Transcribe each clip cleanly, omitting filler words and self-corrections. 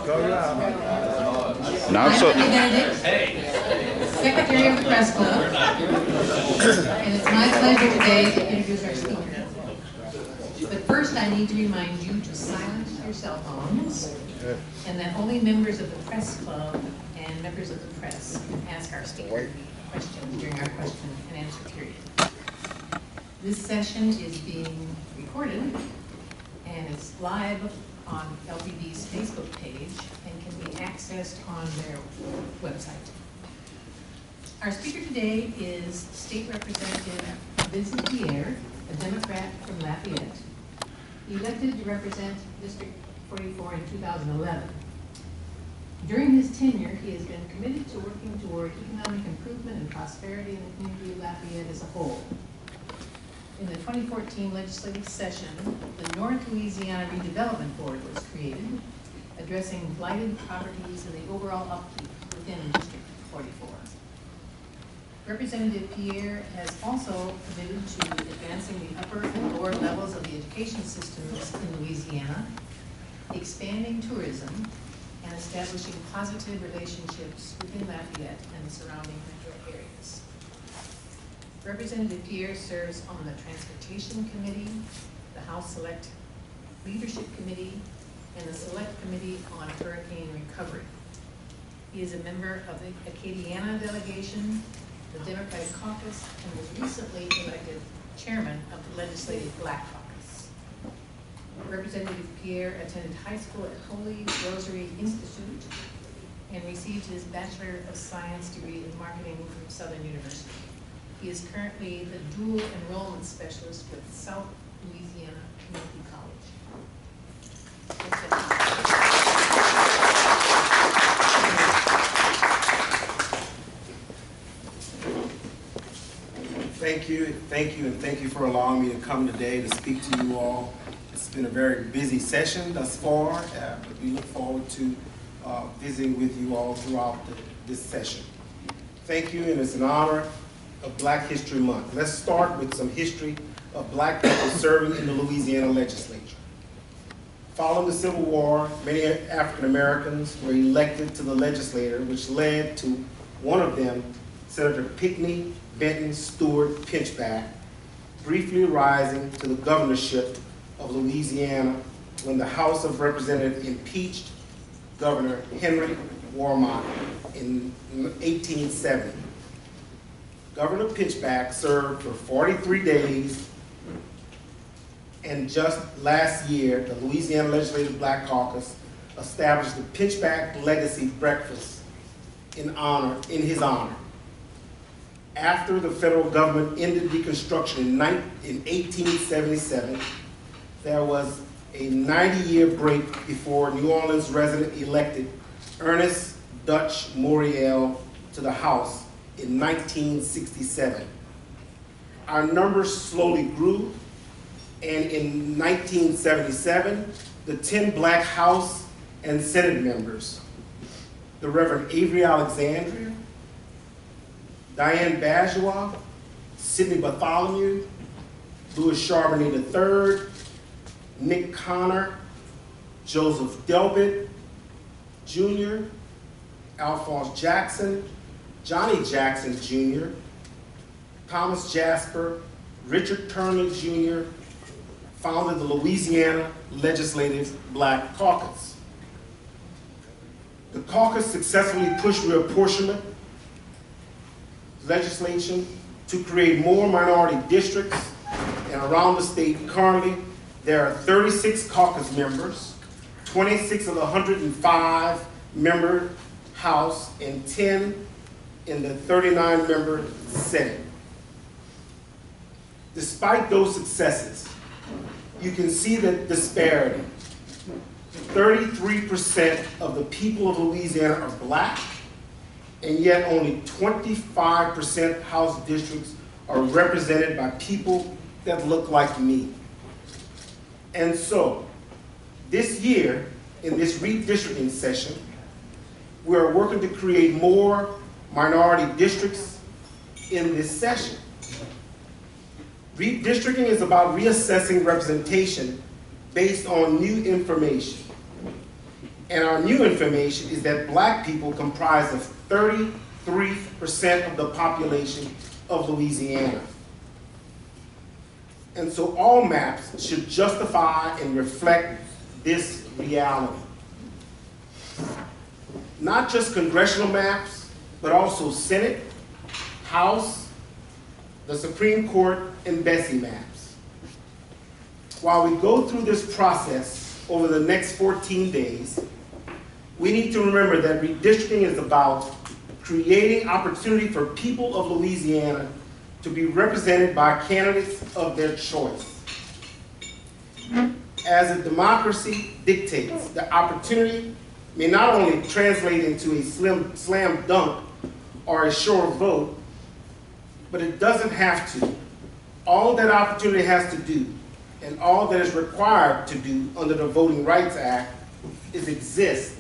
Not so. I'm Benedict, Secretary of the Press Club, and it's my pleasure today to introduce our speaker. But first I need to remind you to silence your cell phones, and that only members of the Press Club and members of the press can ask our speaker questions during our question and answer period. This session is being recorded, and it's live on LPB's Facebook page and can be accessed on their website. Our speaker today is State Representative Vincent Pierre, a Democrat from Lafayette, elected to represent District 44 in 2011. During his tenure, he has been committed to working toward economic improvement and prosperity in the community of Lafayette as a whole. In the 2014 legislative session, the North Louisiana Redevelopment Board was created, addressing blighted properties and the overall upkeep within District 44. Representative Pierre has also committed to advancing the upper and lower levels of the education systems in Louisiana, expanding tourism, and establishing positive relationships within Lafayette and the surrounding metro areas. Representative Pierre serves on the Transportation Committee, the House Select Leadership Committee, and the Select Committee on Hurricane Recovery. He is a member of the Acadiana delegation, the Democratic Caucus, and was recently elected chairman of the Legislative Black Caucus. Representative Pierre attended high school at Holy Rosary Institute and received his Bachelor of Science degree in marketing from Southern University. He is currently the dual enrollment specialist with South Louisiana Community College. Thank you, and thank you for allowing me to come today to speak to you all. It's been a very busy session thus far, but we look forward to visiting with you all throughout this session. Thank you, and it's an honor of Black History Month. Let's start with some history of Black people serving in the Louisiana legislature. Following the Civil War, many African Americans were elected to the legislature, which led to one of them, Senator Pinckney Benton Stewart Pinchback, briefly rising to the governorship of Louisiana when the House of Representatives impeached Governor Henry Warmock in 1870. Governor Pinchback served for 43 days, and just last year, the Louisiana Legislative Black Caucus established the Pinchback Legacy Breakfast in his honor. After the federal government ended Reconstruction in 1877, there was a 90-year break before New Orleans resident elected Ernest Dutch Moriel to the House in 1967. Our numbers slowly grew, and in 1977, the 10 Black House and Senate members, the Reverend Avery Alexandria, Diane Bajwa, Sidney Bartholomew, Louis Charbonnet III, Nick Connor, Joseph Delbit Jr., Alphonse Jackson, Johnny Jackson Jr., Thomas Jasper, Richard Turner Jr. founded the Louisiana Legislative Black Caucus. The caucus successfully pushed reapportionment legislation to create more minority districts, and around the state currently there are 36 caucus members, 26 of the 105 member House, and 10 in the 39-member Senate. Despite those successes, you can see the disparity. 33% of the people of Louisiana are Black, and yet only 25% House districts are represented by people that look like me. And so, this year, in this redistricting session, we are working to create more minority districts in this session. Redistricting is about reassessing representation based on new information. And our new information is that black people comprise of 33% of the population of Louisiana. And so all maps should justify and reflect this reality. Not just congressional maps, but also Senate, House, the Supreme Court, and Bessie maps. While we go through this process over the next 14 days, we need to remember that redistricting is about creating opportunity for people of Louisiana to be represented by candidates of their choice. As a democracy dictates, the opportunity may not only translate into a slam dunk or a sure vote, but it doesn't have to. All that opportunity has to do, and all that is required to do under the Voting Rights Act, is exist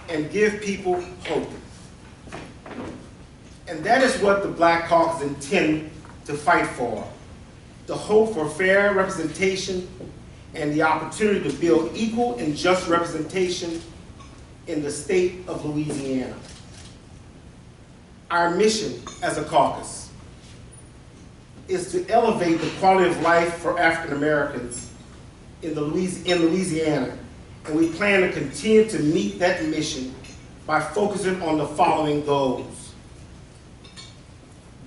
and give people hope. And that is what the Black Caucus intend to fight for: the hope for fair representation and the opportunity to build equal and just representation in the state of Louisiana. Our mission as a caucus is to elevate the quality of life for African Americans in Louisiana, and we plan to continue to meet that mission by focusing on the following goals: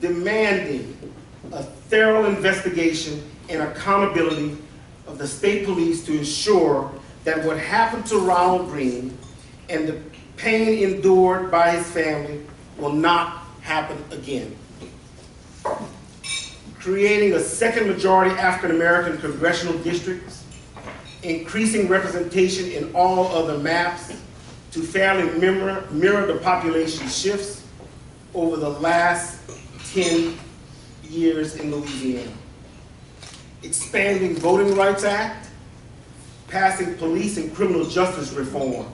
demanding a thorough investigation and accountability of the state police to ensure that what happened to Ronald Green and the pain endured by his family will not happen again. Creating a second majority African American congressional districts, increasing representation in all other maps to fairly mirror the population shifts over the last 10 years in Louisiana. Expanding Voting Rights Act, passing police and criminal justice reform,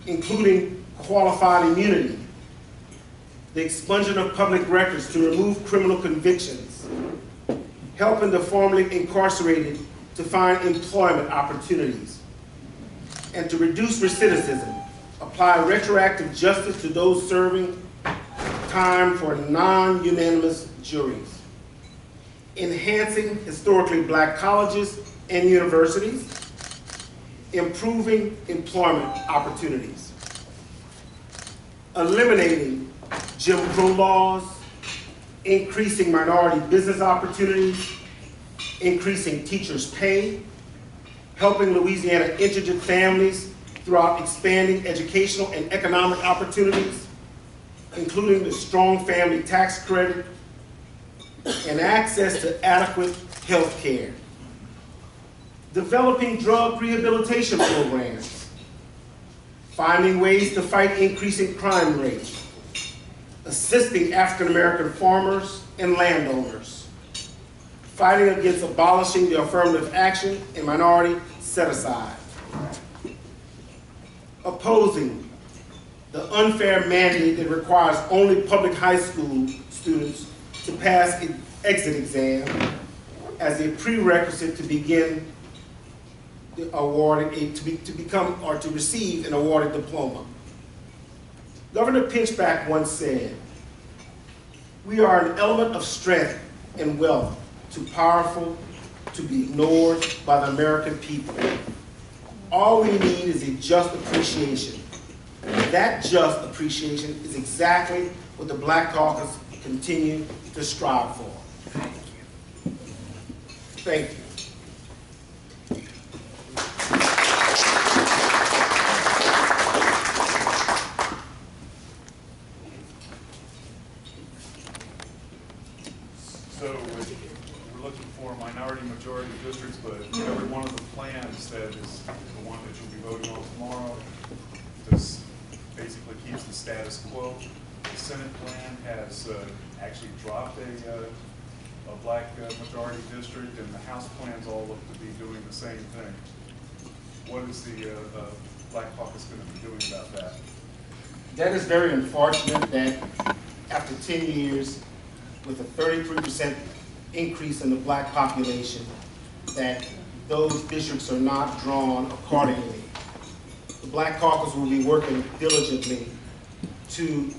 including qualified immunity, the expungement of public records to remove criminal convictions, helping the formerly incarcerated to find employment opportunities, and to reduce recidivism, apply retroactive justice to those serving time for non-unanimous juries, enhancing historically black colleges and universities, improving employment opportunities, eliminating Jim Crow laws, increasing minority business opportunities, increasing teachers' pay, helping Louisiana indigent families throughout expanding educational and economic opportunities, including the strong family tax credit and access to adequate health care, developing drug rehabilitation programs, finding ways to fight increasing crime rates, assisting African American farmers and landowners, fighting against abolishing the affirmative action and minority set-aside, opposing the unfair mandate that requires only public high school students to pass an exit exam as a prerequisite to begin awarding to receive an awarded diploma. Governor Pinchback once said, "We are an element of strength and wealth, too powerful to be ignored by the American people. All we need is a just appreciation." That just appreciation is exactly what the Black Caucus continue to strive for. Thank you. So we're looking for minority majority districts, but every one of the plans that is the one that you'll be voting on tomorrow just basically keeps the status quo. The Senate plan has actually dropped a black majority district, and the House plans all look to be doing the same thing. What is the Black Caucus going to be doing about that? That is very unfortunate that after 10 years, with a 33% increase in the black population, that those districts are not drawn accordingly. Black Caucus will be working diligently to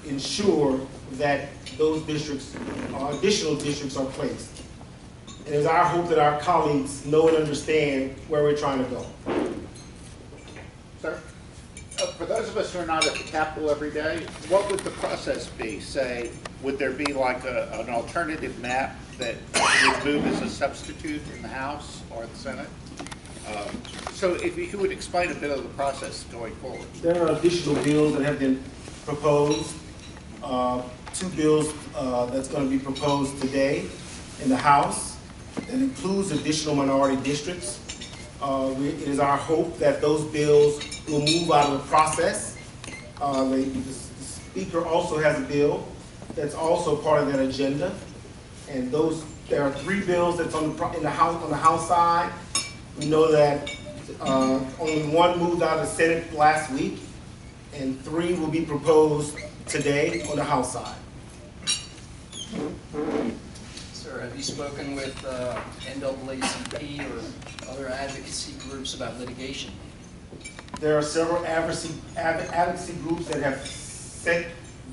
ensure that those districts, additional districts are placed. And it's our hope that our colleagues know and understand where we're trying to go. Sir? For those of us who are not at the Capitol every day, what would the process be? Say, would there be like an alternative map that would move as a substitute in the House or the Senate? So if you would explain a bit of the process going forward. There are additional bills that have been proposed. Two bills that's going to be proposed today in the House that includes additional minority districts. It is our hope that those bills will move out of the process. The Speaker also has a bill that's also part of that agenda. And there are three bills that's on the House side. We know that only one moved out of the Senate last week, and three will be proposed today on the House side. Sir, have you spoken with NAACP or other advocacy groups about litigation? There are several advocacy groups that have sent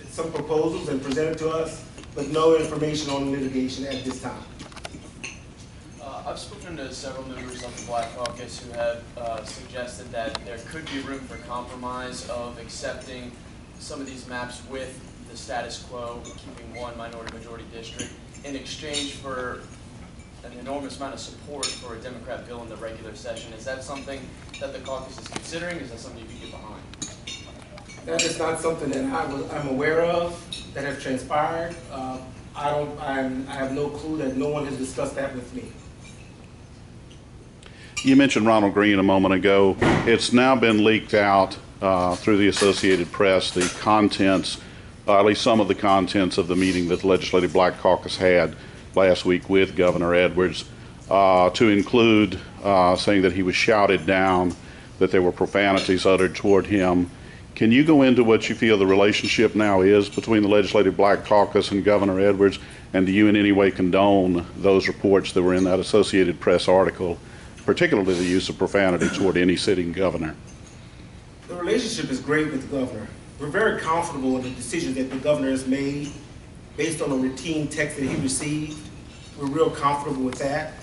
some proposals and presented to us, but no information on litigation at this time. I've spoken to several members of the Black Caucus who have suggested that there could be room for compromise of accepting some of these maps with the status quo, keeping one minority-majority district, in exchange for an enormous amount of support for a Democrat bill in the regular session. Is that something that the caucus is considering? Is that something you could get behind? That is not something that I'm aware of that has transpired. I have no clue that no one has discussed that with me. You mentioned Ronald Green a moment ago. It's now been leaked out through the Associated Press, the contents, at least some of the contents of the meeting that the Legislative Black Caucus had last week with Governor Edwards, to include saying that he was shouted down, that there were profanities uttered toward him. Can you go into what you feel the relationship now is between the Legislative Black Caucus and Governor Edwards, and do you in any way condone those reports that were in that Associated Press article, particularly the use of profanity toward any sitting governor? The relationship is great with the governor. We're very comfortable in the decisions that the governor has made based on a routine text that he received. We're real comfortable with that.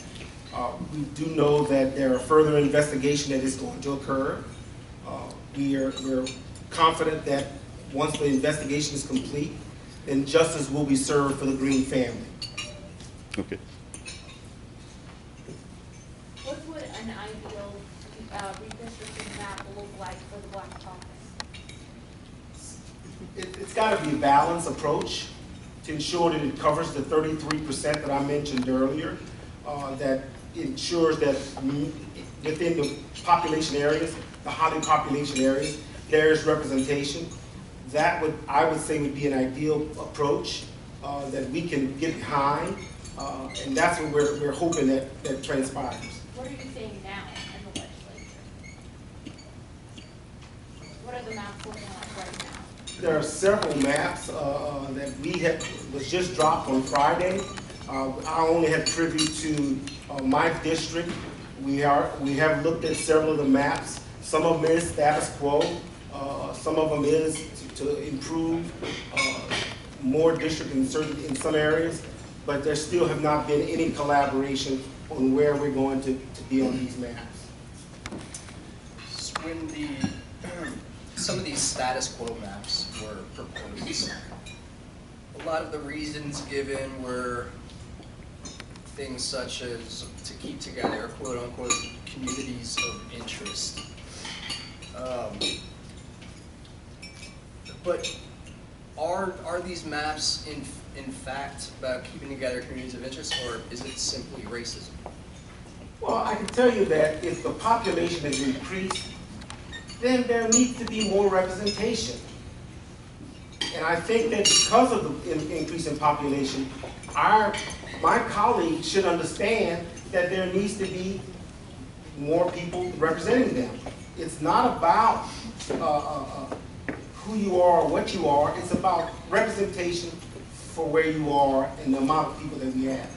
We do know that there are further investigation that is going to occur. We're confident that once the investigation is complete, then justice will be served for the Green family. Okay. What would an ideal redistricting map look like for the Black Caucus? It's got to be a balanced approach to ensure that it covers the 33% that I mentioned earlier, that ensures that within the population areas, the highly population areas, there is representation. That I would say would be an ideal approach that we can get behind, and that's what we're hoping that transpires. What are you seeing now in the legislature? What are the maps looking like right now? There are several maps that was just dropped on Friday. I only had privy to my district. We have looked at several of the maps. Some of them is status quo. Some of them is to improve more district in some areas, but there still have not been any collaboration on where we're going to be on these maps. When some of these status quo maps were proposed, a lot of the reasons given were things such as to keep together quote unquote communities of interest. But are these maps in fact about keeping together communities of interest, or is it simply racism? Well, I can tell you that if the population is increased, then there needs to be more representation. And I think that because of the increase in population, my colleagues should understand that there needs to be more people representing them. It's not about who you are or what you are. It's about representation for where you are and the amount of people that we have.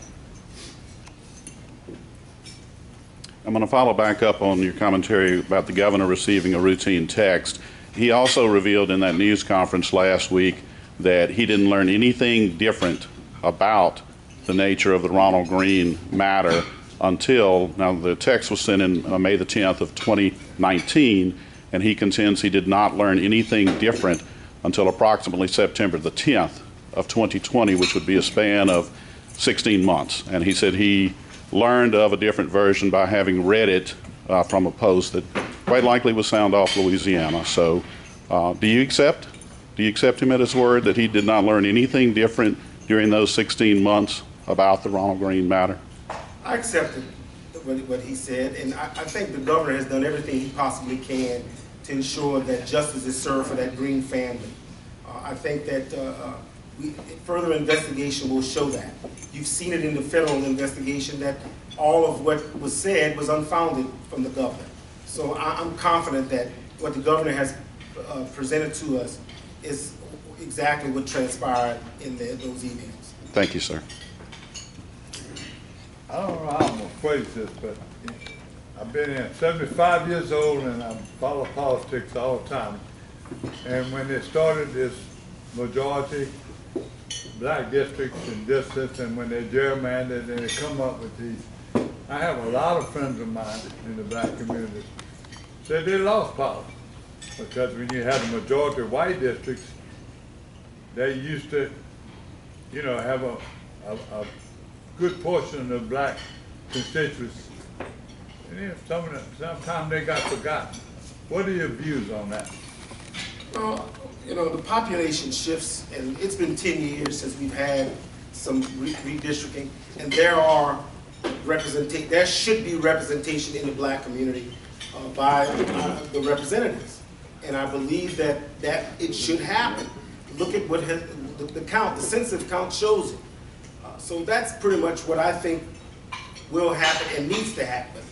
I'm going to follow back up on your commentary about the governor receiving a routine text. He also revealed in that news conference last week that he didn't learn anything different about the nature of the Ronald Green matter until, now the text was sent in May the 10th of 2019, and he contends he did not learn anything different until approximately September the 10th of 2020, which would be a span of 16 months. And he said he learned of a different version by having read it from a post that quite likely was Sound Off Louisiana. So do you accept him at his word that he did not learn anything different during those 16 months about the Ronald Green matter? I accepted what he said, and I think the governor has done everything he possibly can to ensure that justice is served for that Green family. I think that further investigation will show that. You've seen it in the federal investigation that all of what was said was unfounded from the governor. So I'm confident that what the governor has presented to us is exactly what transpired in those emails. Thank you, sir. I don't know how I'm gonna phrase this, but I've been in 75 years old and I follow politics all the time. And when they started this majority black districts and districts, and when they gerrymandered and they come up with these, I have a lot of friends of mine in the black community said they lost power. Because when you have a majority of white districts, they used to, you know, have a good portion of the black constituents. And then sometimes they got forgotten. What are your views on that? Well, you know, the population shifts, and it's been 10 years since we've had some redistricting, and there should be representation in the black community by the representatives. And I believe that it should happen. Look at what the count, the census count shows it. So that's pretty much what I think will happen and needs to happen.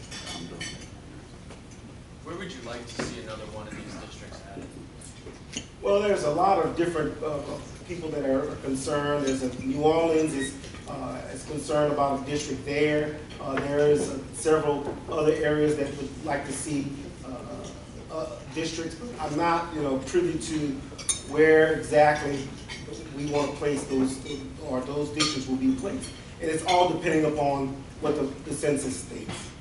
Where would you like to see another one of these districts added? Well, there's a lot of different people that are concerned. New Orleans is concerned about a district there. There's several other areas that would like to see districts. I'm not, privy to where exactly we want to place those, or those districts will be placed. And it's all depending upon what the census states.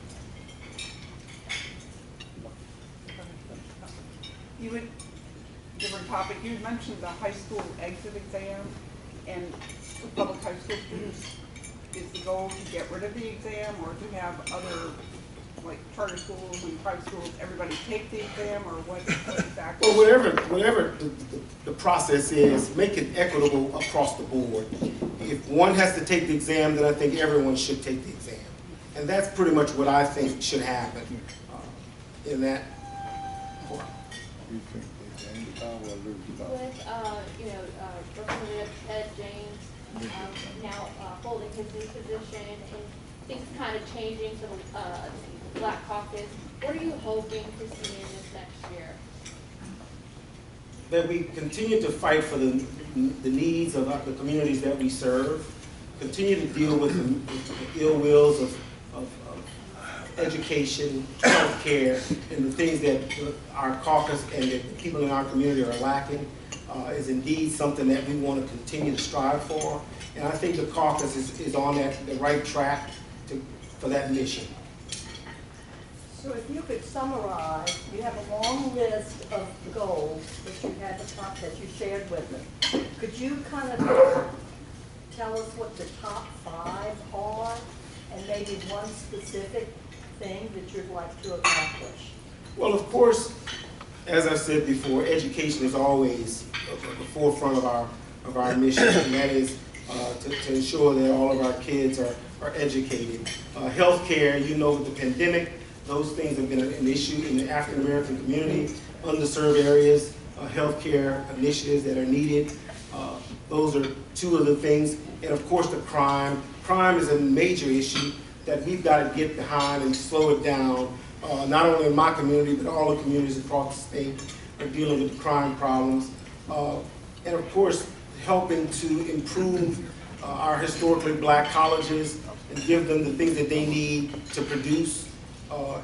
Different topic, you mentioned the high school exit exam, and for public high school students, is the goal to get rid of the exam, or to have other, like charter schools and private schools, everybody take the exam, or what exactly? Well, whatever the process is, make it equitable across the board. If one has to take the exam, then I think everyone should take the exam. And that's pretty much what I think should happen in that part. With, Representative Ted James now holding his new position and things kind of changing for the Black Caucus, what are you hoping to see in this next year? That we continue to fight for the needs of the communities that we serve, continue to deal with the ill wills of education, health care, and the things that our caucus and the people in our community are lacking is indeed something that we want to continue to strive for. And I think the caucus is on the right track for that mission. So if you could summarize, you have a long list of goals that you had that you shared with me. Could you kind of tell us what the top 5 are, and maybe one specific thing that you'd like to accomplish? Well, of course, as I said before, education is always at the forefront of our mission, and that is to ensure that all of our kids are educated. Healthcare, with the pandemic, those things have been an issue in the African American community, underserved areas, healthcare initiatives that are needed. Those are 2 of the things. And of course, the crime. Crime is a major issue that we've got to get behind and slow it down. Not only in my community, but all the communities across the state are dealing with the crime problems. And of course, helping to improve our historically black colleges and give them the things that they need to produce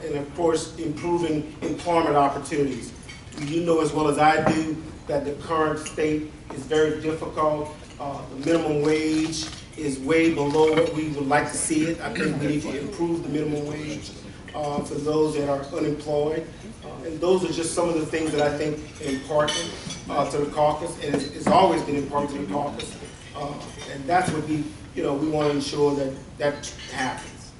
and of course, improving employment opportunities. You know as well as I do that the current state is very difficult. The minimum wage is way below what we would like to see it. I think we need to improve the minimum wage for those that are unemployed. And those are just some of the things that I think are important to the caucus, and it's always been important to the caucus. And that's what we want to ensure that happens.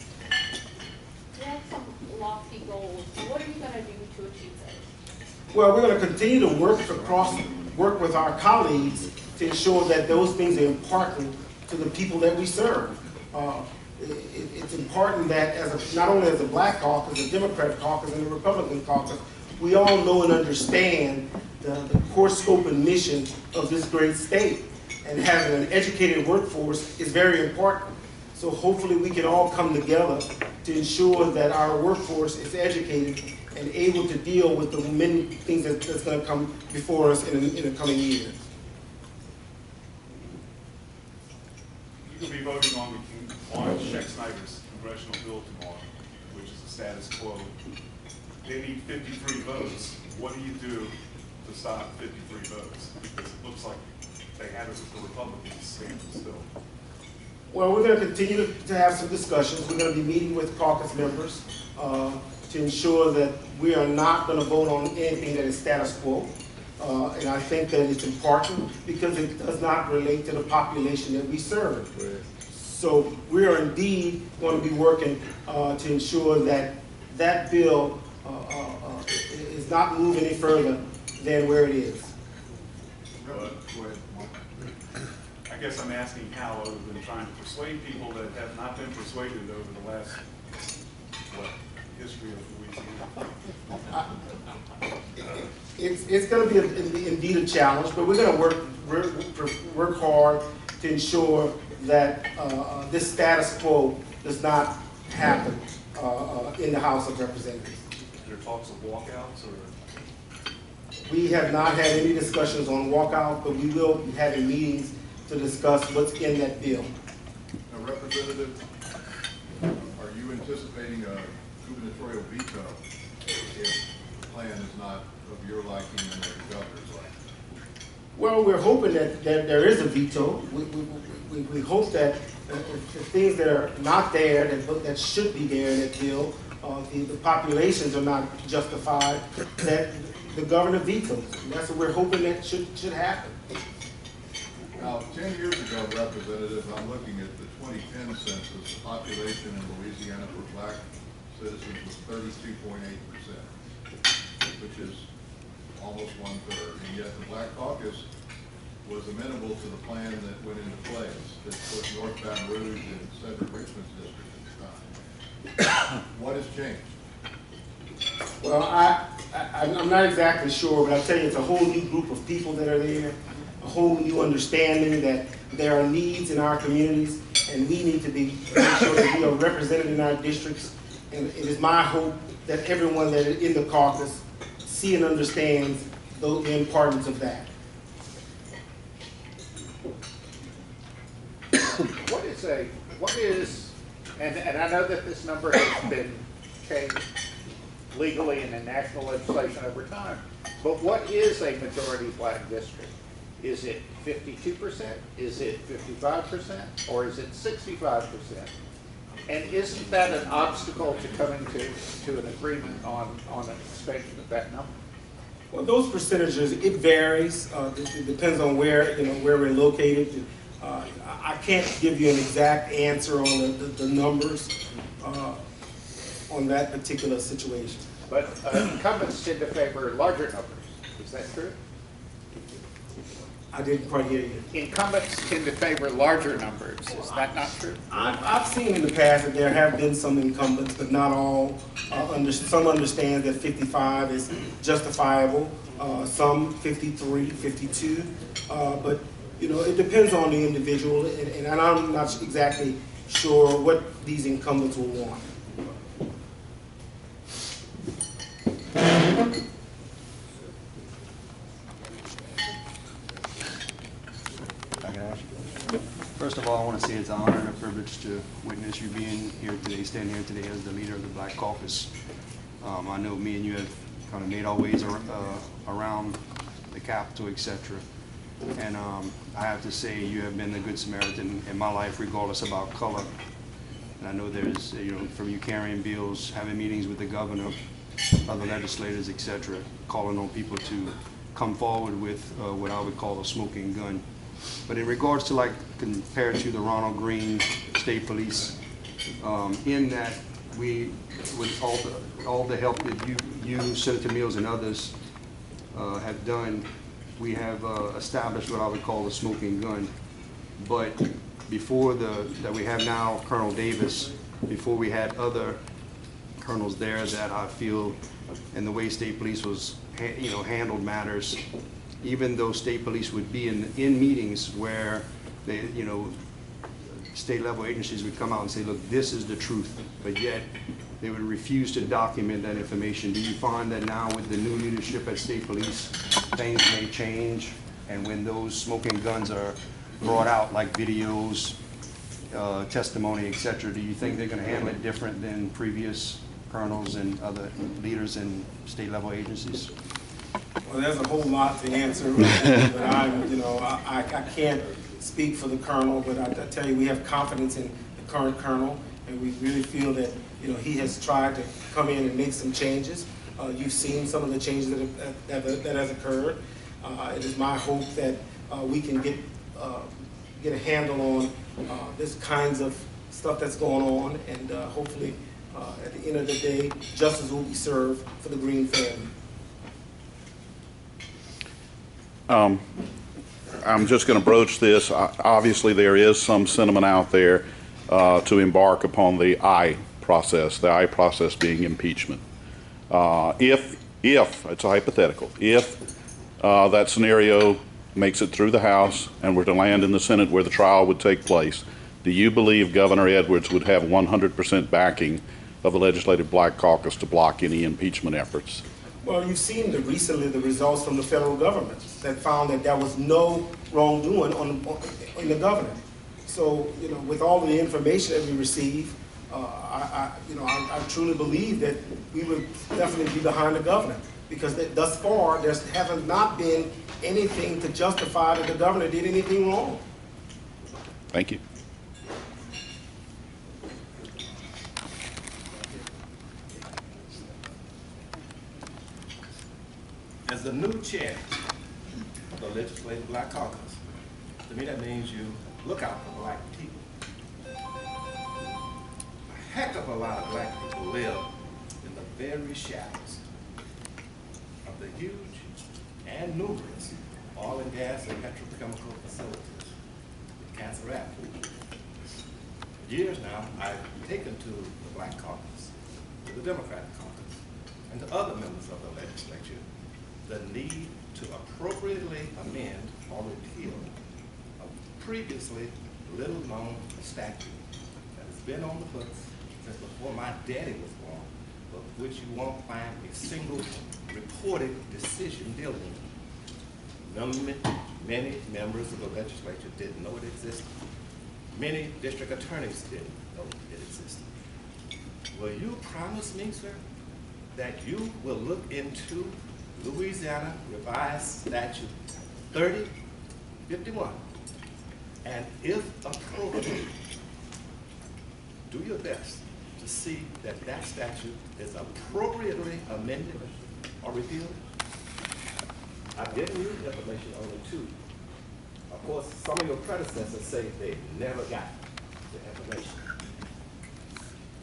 You have some lofty goals. What are you going to do to achieve those? Well, we're going to continue to work with our colleagues to ensure that those things are important to the people that we serve. It's important that not only as a Black caucus, the Democrat caucus, and the Republican caucus, we all know and understand the core scope and mission of this great state. And having an educated workforce is very important. So hopefully we can all come together to ensure that our workforce is educated and able to deal with the many things that's going to come before us in the coming years. You'll be voting on Sheck Snyder's congressional bill tomorrow, which is the status quo. They need 53 votes. What do you do to stop 53 votes? Because it looks like they have it with the Republicans standing still. Well, we're going to continue to have some discussions. We're going to be meeting with caucus members to ensure that we are not going to vote on anything that is status quo. And I think that it's important because it does not relate to the population that we serve. So we are indeed going to be working to ensure that that bill is not moved any further than where it is. Go ahead, Mark. I guess I'm asking how, other than trying to persuade people that have not been persuaded over the last, history of Louisiana. It's going to be indeed a challenge, but we're going to work hard to ensure that this status quo does not happen in the House of Representatives. There are talks of walkouts, or? We have not had any discussions on walkout, but we will be having meetings to discuss what's in that bill. Now, Representative, are you anticipating a gubernatorial veto if the plan is not of your liking and the governor's liking? Well, we're hoping that there is a veto. We hope that the things that are not there, that should be there in that bill, the populations are not justified, that the governor vetoes. And that's what we're hoping that should happen. Now, 10 years ago, Representative, I'm looking at the 2010 census, the population in Louisiana for Black citizens was 32.8%, which is almost 1/3. And yet the Black Caucus was amenable to the plan that went into place that put North Baton Rouge in Cedric Richmond's district at the time. What has changed? Well, I'm not exactly sure, but I'll tell you, it's a whole new group of people that are there, a whole new understanding that there are needs in our communities, and we need to make sure that we are represented in our districts. And it is my hope that everyone that is in the caucus see and understands the importance of that. What is, and I know that this number has been changed legally and in national legislation over time, but what is a majority Black district? Is it 52%? Is it 55%? Or is it 65%? And isn't that an obstacle to coming to an agreement on an expansion of that number? Well, those percentages, it varies. It depends on where we're located. I can't give you an exact answer on the numbers on that particular situation. But incumbents tend to favor larger numbers. Is that true? I didn't quite hear you. Incumbents tend to favor larger numbers. Is that not true? I've seen in the past that there have been some incumbents, but not all. Some understand that 55 is justifiable. Some 53, 52. But it depends on the individual, and I'm not exactly sure what these incumbents will want. First of all, I want to say it's an honor and a privilege to witness you being here today, standing here today as the leader of the Black Caucus. I know me and you have kind of made our ways around the Capitol, etc. And I have to say you have been a good Samaritan in my life, regardless about color. And I know there's, from you carrying bills, having meetings with the governor, other legislators, etc., calling on people to come forward with what I would call a smoking gun. But in regards to, like, compared to the Ronald Greene State Police, in that we, with all the help that you, Senator Mills, and others have done, we have established what I would call a smoking gun. But before that we have now Colonel Davis, before we had other colonels there that I feel, and the way State Police was, handled matters, even though State Police would be in meetings where they, state level agencies would come out and say, look, this is the truth, but yet they would refuse to document that information. Do you find that now with the new leadership at State Police, things may change, and when those smoking guns are brought out, like videos, testimony, etc., do you think they're going to handle it different than previous colonels and other leaders in state level agencies? Well, there's a whole lot to answer, but I can't speak for the colonel, but I tell you, we have confidence in the current colonel, and we really feel that he has tried to come in and make some changes. You've seen some of the changes that has occurred. It is my hope that we can get a handle on this kinds of stuff that's going on, and hopefully at the end of the day, justice will be served for the Greene family. I'm just going to broach this. Obviously, there is some sentiment out there to embark upon the I process being impeachment. If it's a hypothetical, if that scenario makes it through the House and were to land in the Senate where the trial would take place, do you believe Governor Edwards would have 100% backing of the Legislative Black Caucus to block any impeachment efforts? Well, you've seen recently the results from the federal government that found that there was no wrongdoing in the governor. So, with all of the information that we receive, I truly believe that we would definitely be behind the governor, because thus far there hasn't not been anything to justify that the governor did anything wrong. Thank you. As the new chair of the Legislative Black Caucus, to me that means you look out for black people. A heck of a lot of black people live in the very shadows of the huge and numerous oil and gas and petrochemical facilities in Cancer Rapids. For years now, I've taken to the Black Caucus, to the Democratic Caucus, and to other members of the legislature the need to appropriately amend or repeal a previously little-known statute that has been on the books since before my daddy was born, but which you won't find a single reported decision dealing with. Many members of the legislature didn't know it existed. Many district attorneys didn't know it existed. Will you promise me, sir, that you will look into Louisiana Revised Statute 3051, and if appropriate, do your best to see that that statute is appropriately amended or repealed? I've given you information on it too. Of course, some of your predecessors say they never got the information.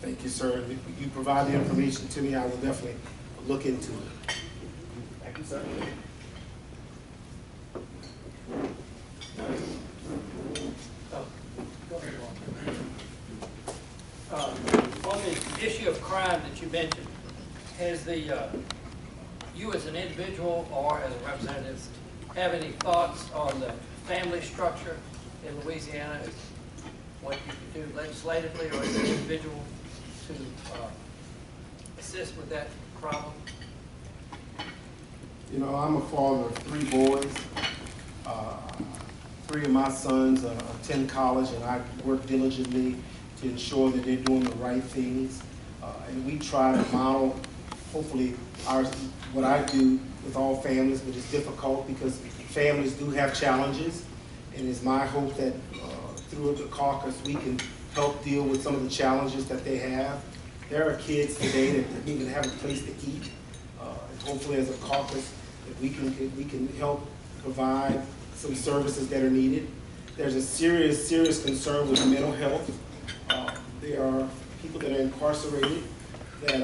Thank you, sir. If you provide the information to me, I will definitely look into it. Thank you, sir. On the issue of crime that you mentioned, has you as an individual or as a representative have any thoughts on the family structure in Louisiana? What you could do legislatively or as an individual to assist with that problem? I'm a father of 3 boys, 3 of my sons attend college, and I work diligently to ensure that they're doing the right things. And we try to model, hopefully, what I do with all families, but it's difficult because families do have challenges. And it's my hope that through the caucus, we can help deal with some of the challenges that they have. There are kids today that don't even have a place to eat. And hopefully, as a caucus, that we can help provide some services that are needed. There's a serious concern with mental health. There are people that are incarcerated that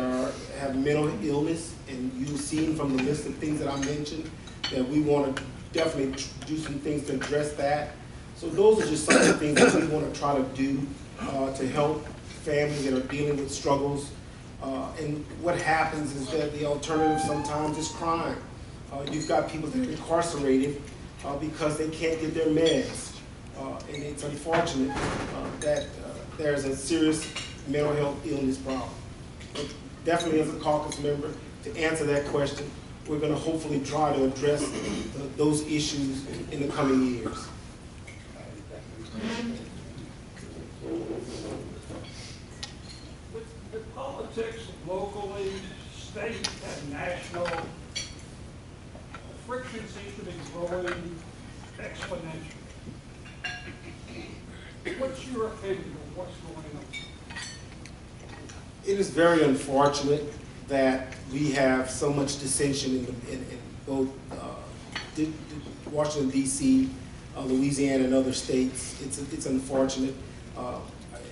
have mental illness, and you've seen from the list of things that I mentioned that we want to definitely do some things to address that. So those are just some of the things that we want to try to do to help families that are dealing with struggles. And what happens is that the alternative sometimes is crime. You've got people that are incarcerated because they can't get their meds. And it's unfortunate that there's a serious mental health illness problem. But definitely as a caucus member, to answer that question, we're going to hopefully try to address those issues in the coming years. With the politics locally, state, and national, friction seems to be growing exponentially. What's your opinion of what's going on? It is very unfortunate that we have so much dissension in both Washington, D.C., Louisiana, and other states. It's unfortunate.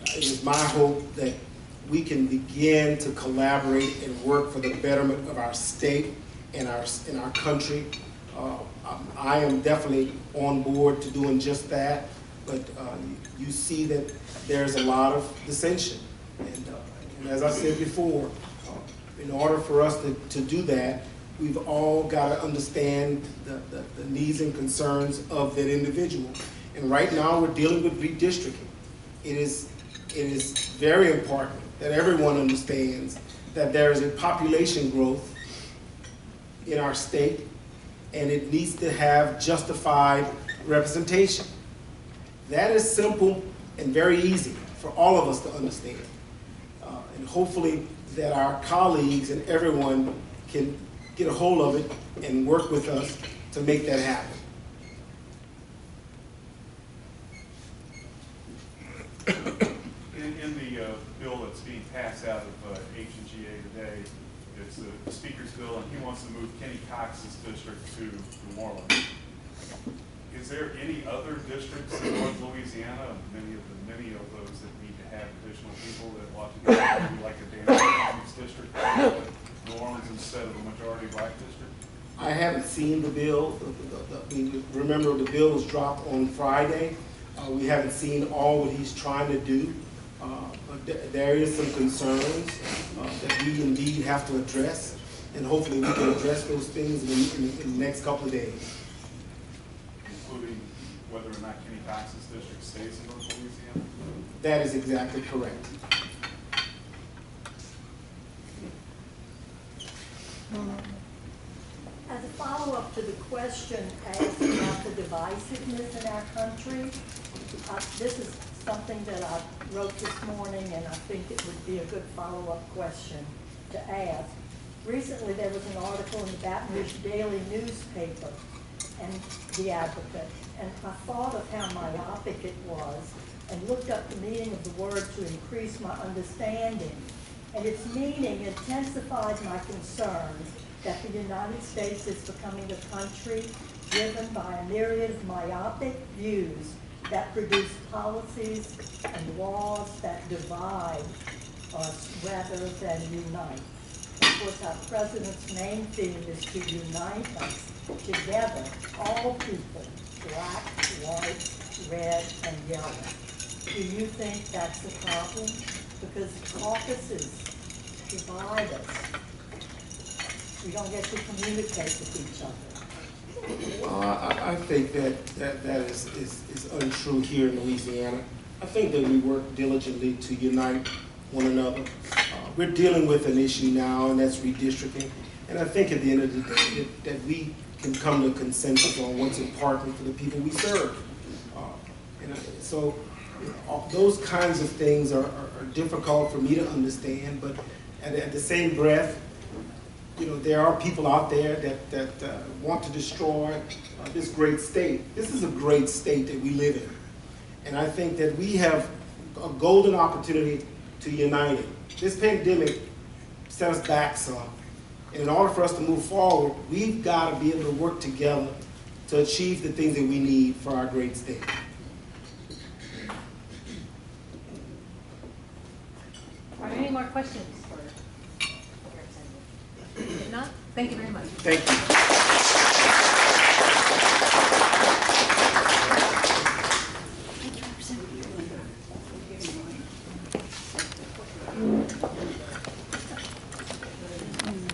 It is my hope that we can begin to collaborate and work for the betterment of our state and our country. I am definitely on board to doing just that, but you see that there's a lot of dissension. And as I said before, in order for us to do that, we've all got to understand the needs and concerns of that individual. And right now we're dealing with redistricting. It is very important that everyone understands that there is a population growth in our state, and it needs to have justified representation. That is simple and very easy for all of us to understand. And hopefully that our colleagues and everyone can get a hold of it and work with us to make that happen. In the bill that's being passed out of H&GA today, it's the Speaker's bill, and he wants to move Kenny Cox's district to New Orleans. Is there any other districts in North Louisiana, many of those that need to have additional people that want to get like a Daniel County's district, New Orleans instead of a majority black district? I haven't seen the bill. Remember, the bill was dropped on Friday. We haven't seen all what he's trying to do, but there is some concerns that we indeed have to address, and hopefully we can address those things in the next couple of days. Including whether or not Kenny Cox's district stays in North Louisiana? That is exactly correct. As a follow-up to the question asked about the divisiveness in our country, this is something that I wrote this morning, and I think it would be a good follow-up question to ask. Recently, there was an article in the Baton Rouge Daily newspaper, and The Advocate, and I thought of how myopic it was and looked up the meaning of the word to increase my understanding. And its meaning intensified my concern that the United States is becoming a country driven by a myriad of myopic views that produce policies and laws that divide us rather than unite. Of course, our president's main theme is to unite us together, all people, black, white, red, and yellow. Do you think that's the problem? Because caucuses divide us. We don't get to communicate with each other. I think that is untrue here in Louisiana. I think that we work diligently to unite one another. We're dealing with an issue now, and that's redistricting. And I think at the end of the day that we can come to a consensus on what's important for the people we serve. So those kinds of things are difficult for me to understand, but at the same breath, there are people out there that want to destroy this great state. This is a great state that we live in. And I think that we have a golden opportunity to unite it. This pandemic set us back some. And in order for us to move forward, we've got to be able to work together to achieve the things that we need for our great state. Are there any more questions for the representative? If not, thank you very much. Thank you.